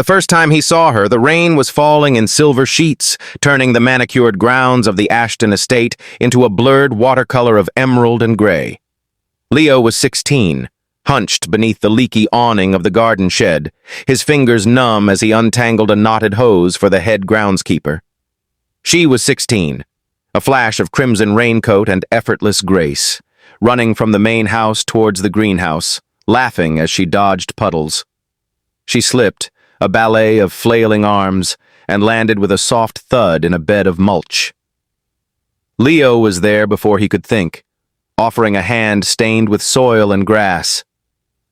The first time he saw her, the rain was falling in silver sheets, turning the manicured grounds of the Ashton estate into a blurred watercolor of emerald and gray. Leo was 16, hunched beneath the leaky awning of the garden shed, his fingers numb as he untangled a knotted hose for the head groundskeeper. She was 16, a flash of crimson raincoat and effortless grace, running from the main house towards the greenhouse, laughing as she dodged puddles. She slipped, a ballet of flailing arms, and landed with a soft thud in a bed of mulch. Leo was there before he could think, offering a hand stained with soil and grass.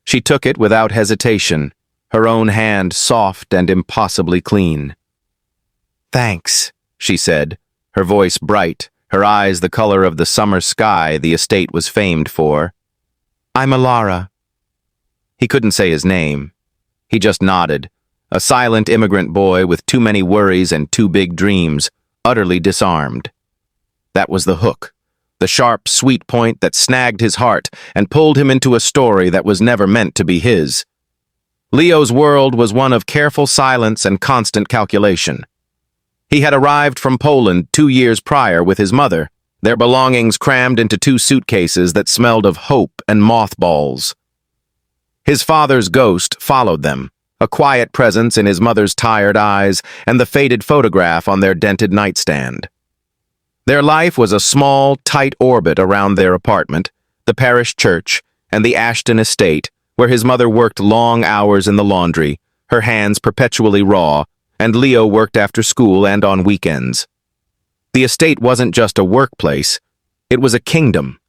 She took it without hesitation, her own hand soft and impossibly clean. "Thanks," she said, her voice bright, her eyes the color of the summer sky the estate was famed for. "I'm Alara." He couldn't say his name. He just nodded, a silent immigrant boy with too many worries and too big dreams, utterly disarmed. That was the hook, the sharp, sweet point that snagged his heart and pulled him into a story that was never meant to be his. Leo's world was one of careful silence and constant calculation. He had arrived from Poland 2 years prior with his mother, their belongings crammed into 2 suitcases that smelled of hope and mothballs. His father's ghost followed them, a quiet presence in his mother's tired eyes and the faded photograph on their dented nightstand. Their life was a small, tight orbit around their apartment, the parish church, and the Ashton estate, where his mother worked long hours in the laundry, her hands perpetually raw, and Leo worked after school and on weekends. The estate wasn't just a workplace, it was a kingdom,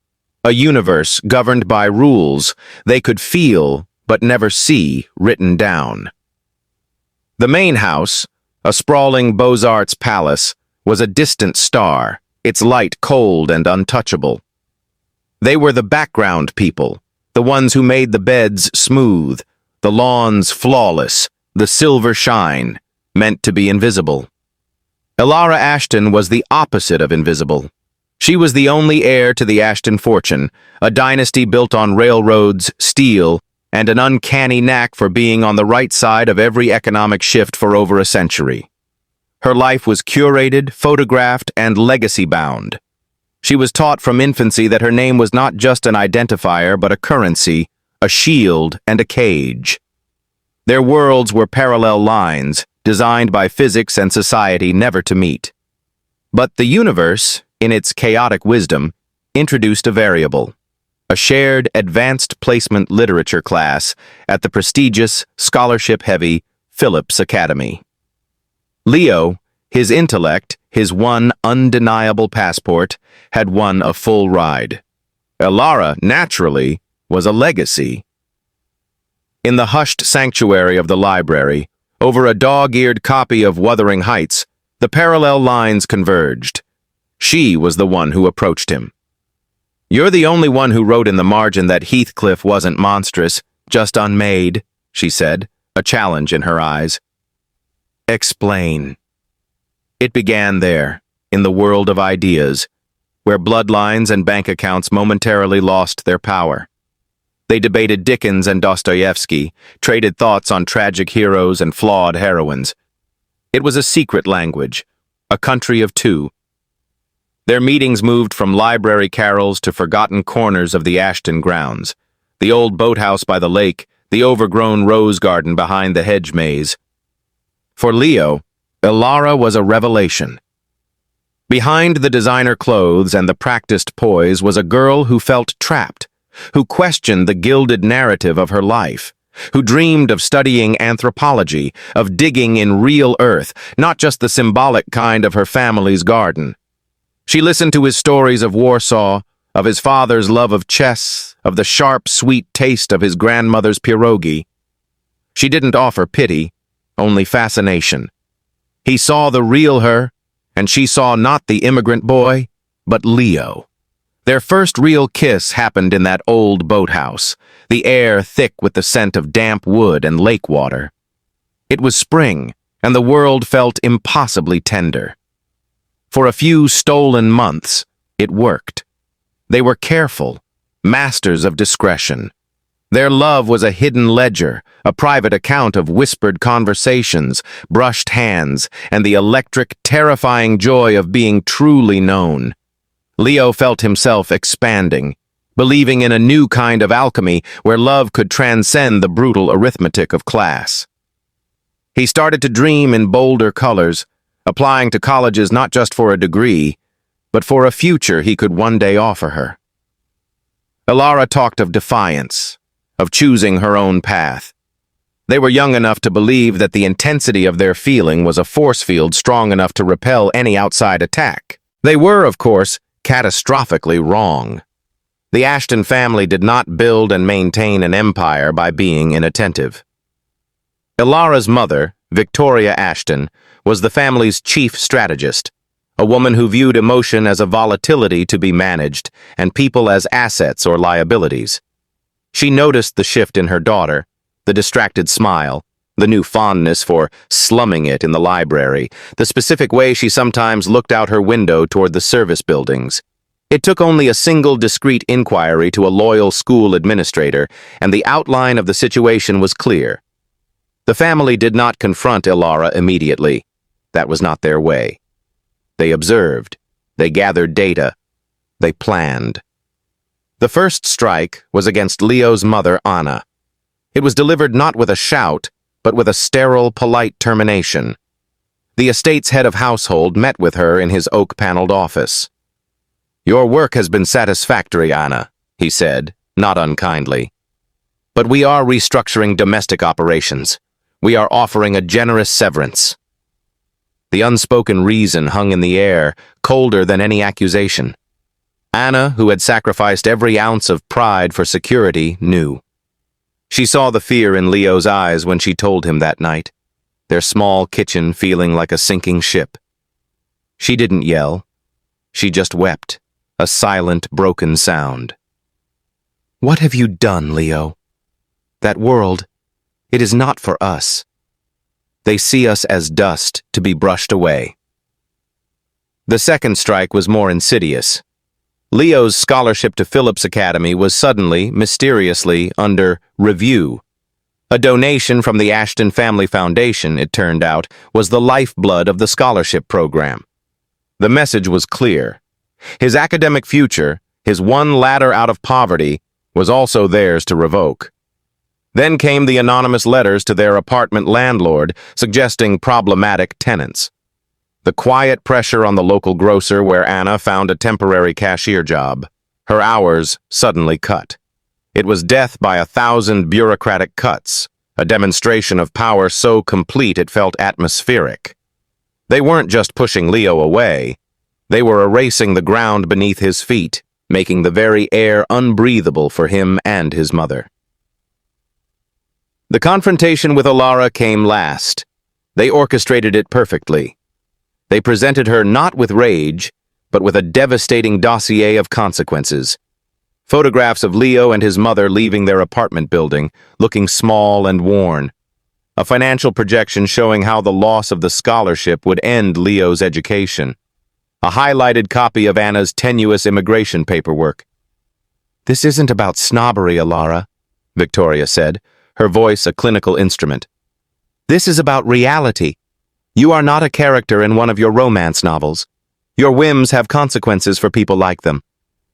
a universe governed by rules they could feel but never see written down. The main house, a sprawling Beaux-Arts palace, was a distant star, its light cold and untouchable. They were the background people, the ones who made the beds smooth, the lawns flawless, the silver shine, meant to be invisible. Alara Ashton was the opposite of invisible. She was the only heir to the Ashton fortune, a dynasty built on railroads, steel, and an uncanny knack for being on the right side of every economic shift for over a century. Her life was curated, photographed, and legacy-bound. She was taught from infancy that her name was not just an identifier but a currency, a shield, and a cage. Their worlds were parallel lines, designed by physics and society never to meet. But the universe, in its chaotic wisdom, introduced a variable. A shared advanced placement literature class at the prestigious, scholarship-heavy Phillips Academy. Leo, his intellect, his one undeniable passport, had won a full ride. Alara, naturally, was a legacy. In the hushed sanctuary of the library, over a dog-eared copy of Wuthering Heights, the parallel lines converged. She was the one who approached him. "You're the only one who wrote in the margin that Heathcliff wasn't monstrous, just unmade," she said, a challenge in her eyes. "Explain." It began there, in the world of ideas, where bloodlines and bank accounts momentarily lost their power. They debated Dickens and Dostoevsky, traded thoughts on tragic heroes and flawed heroines. It was a secret language, a country of two. Their meetings moved from library carols to forgotten corners of the Ashton grounds, the old boathouse by the lake, the overgrown rose garden behind the hedge maze. For Leo, Alara was a revelation. Behind the designer clothes and the practiced poise was a girl who felt trapped, who questioned the gilded narrative of her life, who dreamed of studying anthropology, of digging in real earth, not just the symbolic kind of her family's garden. She listened to his stories of Warsaw, of his father's love of chess, of the sharp, sweet taste of his grandmother's pierogi. She didn't offer pity, only fascination. He saw the real her, and she saw not the immigrant boy, but Leo. Their first real kiss happened in that old boathouse, the air thick with the scent of damp wood and lake water. It was spring, and the world felt impossibly tender. For a few stolen months, it worked. They were careful, masters of discretion. Their love was a hidden ledger, a private account of whispered conversations, brushed hands, and the electric, terrifying joy of being truly known. Leo felt himself expanding, believing in a new kind of alchemy where love could transcend the brutal arithmetic of class. He started to dream in bolder colors, applying to colleges not just for a degree, but for a future he could one day offer her. Ilara talked of defiance, of choosing her own path. They were young enough to believe that the intensity of their feeling was a force field strong enough to repel any outside attack. They were, of course, catastrophically wrong. The Ashton family did not build and maintain an empire by being inattentive. Ilara's mother, Victoria Ashton, was the family's chief strategist, a woman who viewed emotion as a volatility to be managed and people as assets or liabilities. She noticed the shift in her daughter, the distracted smile, the new fondness for slumming it in the library, the specific way she sometimes looked out her window toward the service buildings. It took only a single discreet inquiry to a loyal school administrator, and the outline of the situation was clear. The family did not confront Ilara immediately. That was not their way. They observed. They gathered data. They planned. The first strike was against Leo's mother, Anna. It was delivered not with a shout, but with a sterile, polite termination. The estate's head of household met with her in his oak-paneled office. "Your work has been satisfactory, Anna," he said, not unkindly. "But we are restructuring domestic operations. We are offering a generous severance." The unspoken reason hung in the air, colder than any accusation. Anna, who had sacrificed every ounce of pride for security, knew. She saw the fear in Leo's eyes when she told him that night, their small kitchen feeling like a sinking ship. She didn't yell. She just wept, a silent, broken sound. "What have you done, Leo? That world, it is not for us. They see us as dust to be brushed away." The second strike was more insidious. Leo's scholarship to Phillips Academy was suddenly, mysteriously, under review. A donation from the Ashton Family Foundation, it turned out, was the lifeblood of the scholarship program. The message was clear. His academic future, his one ladder out of poverty, was also theirs to revoke. Then came the anonymous letters to their apartment landlord suggesting problematic tenants. The quiet pressure on the local grocer where Anna found a temporary cashier job. Her hours suddenly cut. It was death by 1,000 bureaucratic cuts, a demonstration of power so complete it felt atmospheric. They weren't just pushing Leo away. They were erasing the ground beneath his feet, making the very air unbreathable for him and his mother. The confrontation with Ilara came last. They orchestrated it perfectly. They presented her not with rage, but with a devastating dossier of consequences. Photographs of Leo and his mother leaving their apartment building, looking small and worn. A financial projection showing how the loss of the scholarship would end Leo's education. A highlighted copy of Anna's tenuous immigration paperwork. "This isn't about snobbery, Ilara," Victoria said, her voice a clinical instrument. "This is about reality. You are not a character in one of your romance novels. Your whims have consequences for people like them.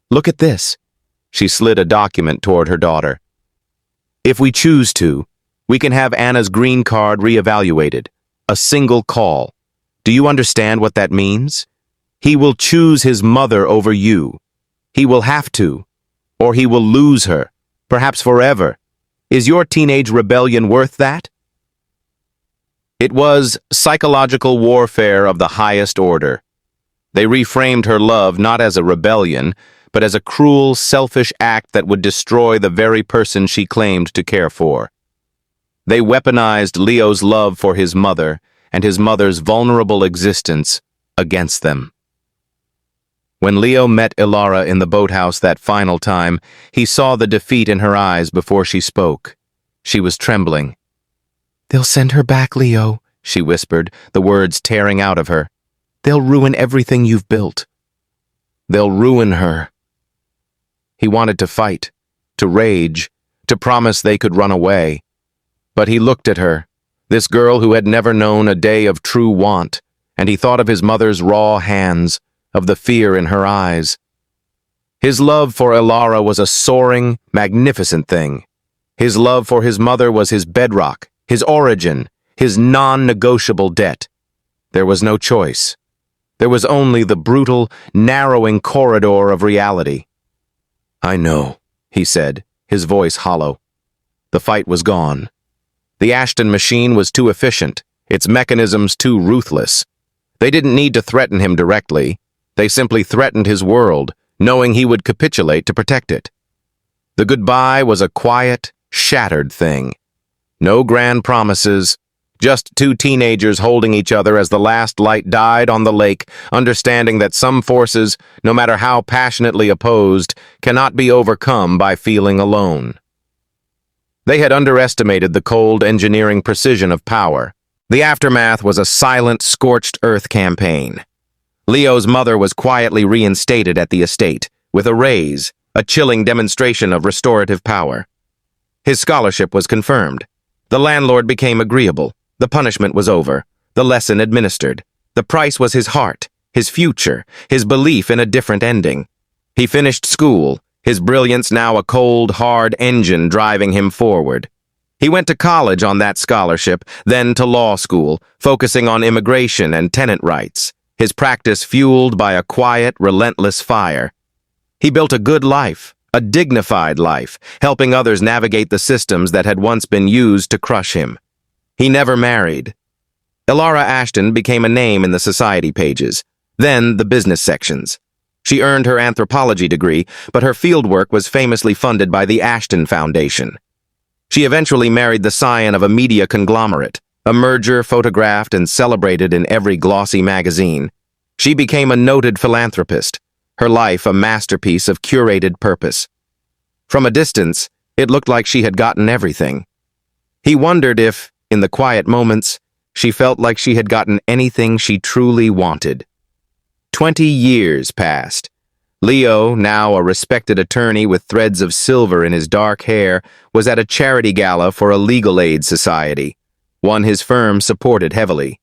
Look at this." She slid a document toward her daughter. "If we choose to, we can have Anna's green card reevaluated. A single call. Do you understand what that means? He will choose his mother over you. He will have to, or he will lose her, perhaps forever. Is your teenage rebellion worth that?" It was psychological warfare of the highest order. They reframed her love not as a rebellion, but as a cruel, selfish act that would destroy the very person she claimed to care for. They weaponized Leo's love for his mother and his mother's vulnerable existence against them. When Leo met Ilara in the boathouse that final time, he saw the defeat in her eyes before she spoke. She was trembling. "They'll send her back, Leo," she whispered, the words tearing out of her. "They'll ruin everything you've built." "They'll ruin her." He wanted to fight, to rage, to promise they could run away. But he looked at her, this girl who had never known a day of true want, and he thought of his mother's raw hands, of the fear in her eyes. His love for Ilara was a soaring, magnificent thing. His love for his mother was his bedrock, his origin, his non-negotiable debt. There was no choice. There was only the brutal, narrowing corridor of reality. "I know," he said, his voice hollow. The fight was gone. The Ashton machine was too efficient, its mechanisms too ruthless. They didn't need to threaten him directly. They simply threatened his world, knowing he would capitulate to protect it. The goodbye was a quiet, shattered thing. No grand promises, just two teenagers holding each other as the last light died on the lake, understanding that some forces, no matter how passionately opposed, cannot be overcome by feeling alone. They had underestimated the cold engineering precision of power. The aftermath was a silent, scorched earth campaign. Leo's mother was quietly reinstated at the estate, with a raise, a chilling demonstration of restorative power. His scholarship was confirmed. The landlord became agreeable. The punishment was over. The lesson administered. The price was his heart, his future, his belief in a different ending. He finished school, his brilliance now a cold, hard engine driving him forward. He went to college on that scholarship, then to law school, focusing on immigration and tenant rights, his practice fueled by a quiet, relentless fire. He built a good life, a dignified life, helping others navigate the systems that had once been used to crush him. He never married. Ilara Ashton became a name in the society pages, then the business sections. She earned her anthropology degree, but her fieldwork was famously funded by the Ashton Foundation. She eventually married the scion of a media conglomerate, a merger photographed and celebrated in every glossy magazine. She became a noted philanthropist, her life a masterpiece of curated purpose. From a distance, it looked like she had gotten everything. He wondered if, in the quiet moments, she felt like she had gotten anything she truly wanted. 20 years passed. Leo, now a respected attorney with threads of silver in his dark hair, was at a charity gala for a legal aid society, one his firm supported heavily.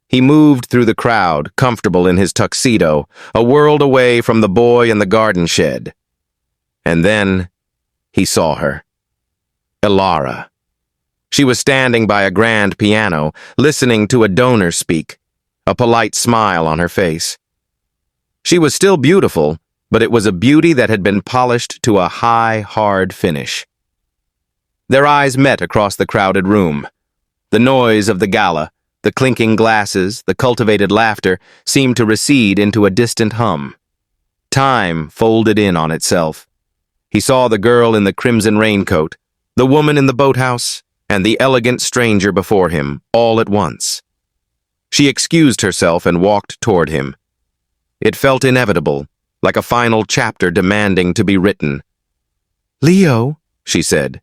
He moved through the crowd, comfortable in his tuxedo, a world away from the boy in the garden shed. And then he saw her. Ilara. She was standing by a grand piano, listening to a donor speak, a polite smile on her face. She was still beautiful, but it was a beauty that had been polished to a high, hard finish. Their eyes met across the crowded room. The noise of the gala, the clinking glasses, the cultivated laughter, seemed to recede into a distant hum. Time folded in on itself. He saw the girl in the crimson raincoat, the woman in the boathouse, and the elegant stranger before him, all at once. She excused herself and walked toward him. It felt inevitable, like a final chapter demanding to be written. "Leo," she said.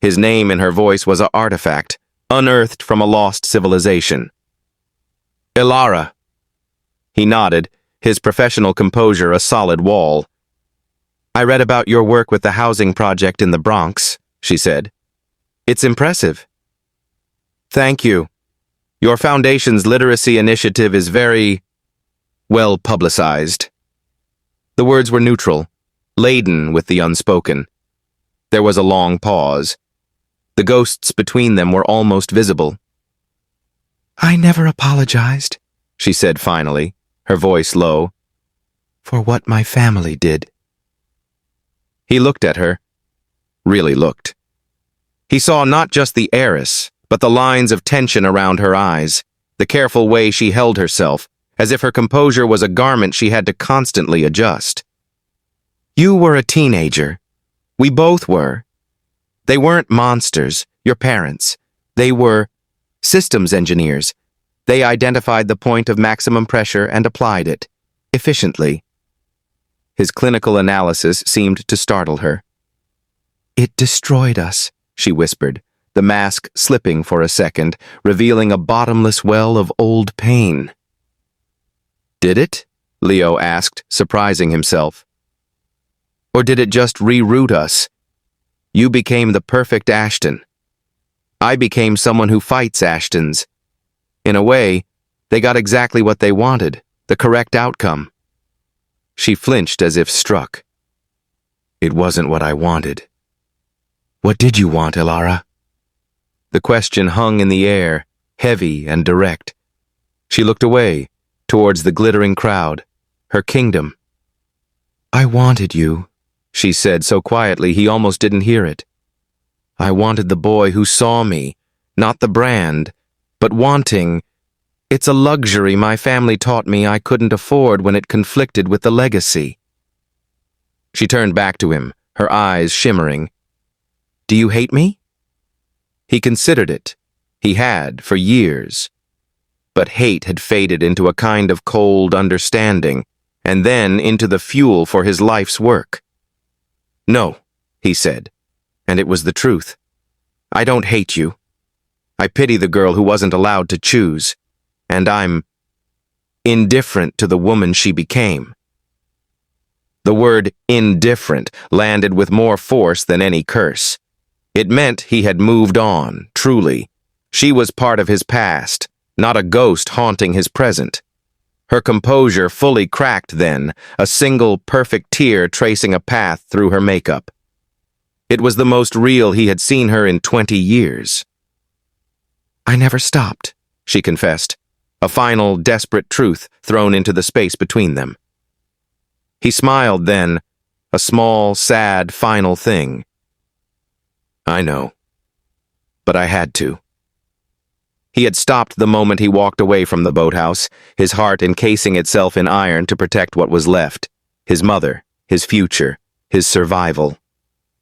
His name in her voice was an artifact, unearthed from a lost civilization. "Ilara." He nodded, his professional composure a solid wall. "I read about your work with the housing project in the Bronx," she said. "It's impressive." "Thank you. Your foundation's literacy initiative is very well publicized." The words were neutral, laden with the unspoken. There was a long pause. The ghosts between them were almost visible. "I never apologized," she said finally, her voice low, "for what my family did." He looked at her, really looked. He saw not just the heiress, but the lines of tension around her eyes, the careful way she held herself, as if her composure was a garment she had to constantly adjust. "You were a teenager. We both were. They weren't monsters, your parents. They were systems engineers. They identified the point of maximum pressure and applied it, efficiently." His clinical analysis seemed to startle her. "It destroyed us," she whispered, the mask slipping for a second, revealing a bottomless well of old pain. "Did it?" Leo asked, surprising himself. "Or did it just reroute us? You became the perfect Ashton. I became someone who fights Ashtons. In a way, they got exactly what they wanted, the correct outcome. She flinched as if struck. It wasn't what I wanted. What did you want, Ilara? The question hung in the air, heavy and direct. She looked away, towards the glittering crowd, her kingdom. I wanted you, she said so quietly he almost didn't hear it. I wanted the boy who saw me, not the brand, but wanting. It's a luxury my family taught me I couldn't afford when it conflicted with the legacy. She turned back to him, her eyes shimmering. Do you hate me? He considered it. He had, for years. But hate had faded into a kind of cold understanding, and then into the fuel for his life's work. No, he said, and it was the truth. I don't hate you. I pity the girl who wasn't allowed to choose, and I'm indifferent to the woman she became. The word indifferent landed with more force than any curse. It meant he had moved on, truly. She was part of his past, not a ghost haunting his present. Her composure fully cracked then, a single perfect tear tracing a path through her makeup. It was the most real he had seen her in 20 years. I never stopped, she confessed, a final, desperate truth thrown into the space between them. He smiled then, a small, sad, final thing. I know, but I had to. He had stopped the moment he walked away from the boathouse, his heart encasing itself in iron to protect what was left, his mother, his future, his survival.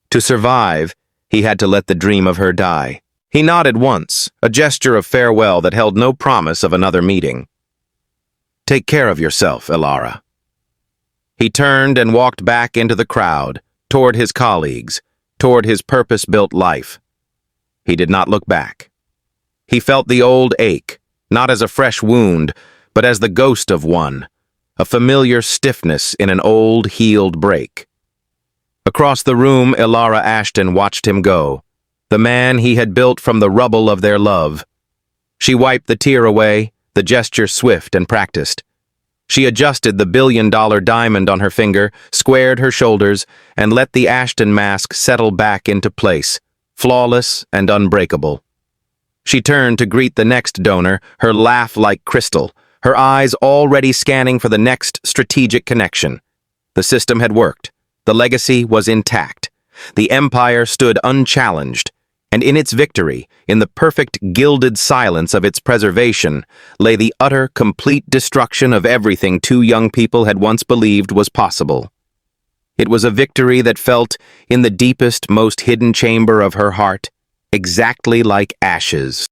To survive, he had to let the dream of her die. He nodded once, a gesture of farewell that held no promise of another meeting. Take care of yourself, Ilara. He turned and walked back into the crowd, toward his colleagues, toward his purpose-built life. He did not look back. He felt the old ache, not as a fresh wound, but as the ghost of one, a familiar stiffness in an old, healed break. Across the room, Ilara Ashton watched him go, the man he had built from the rubble of their love. She wiped the tear away, the gesture swift and practiced. She adjusted the billion-dollar diamond on her finger, squared her shoulders, and let the Ashton mask settle back into place, flawless and unbreakable. She turned to greet the next donor, her laugh like crystal, her eyes already scanning for the next strategic connection. The system had worked. The legacy was intact. The empire stood unchallenged, and in its victory, in the perfect gilded silence of its preservation, lay the utter, complete destruction of everything two young people had once believed was possible. It was a victory that felt, in the deepest, most hidden chamber of her heart, exactly like ashes.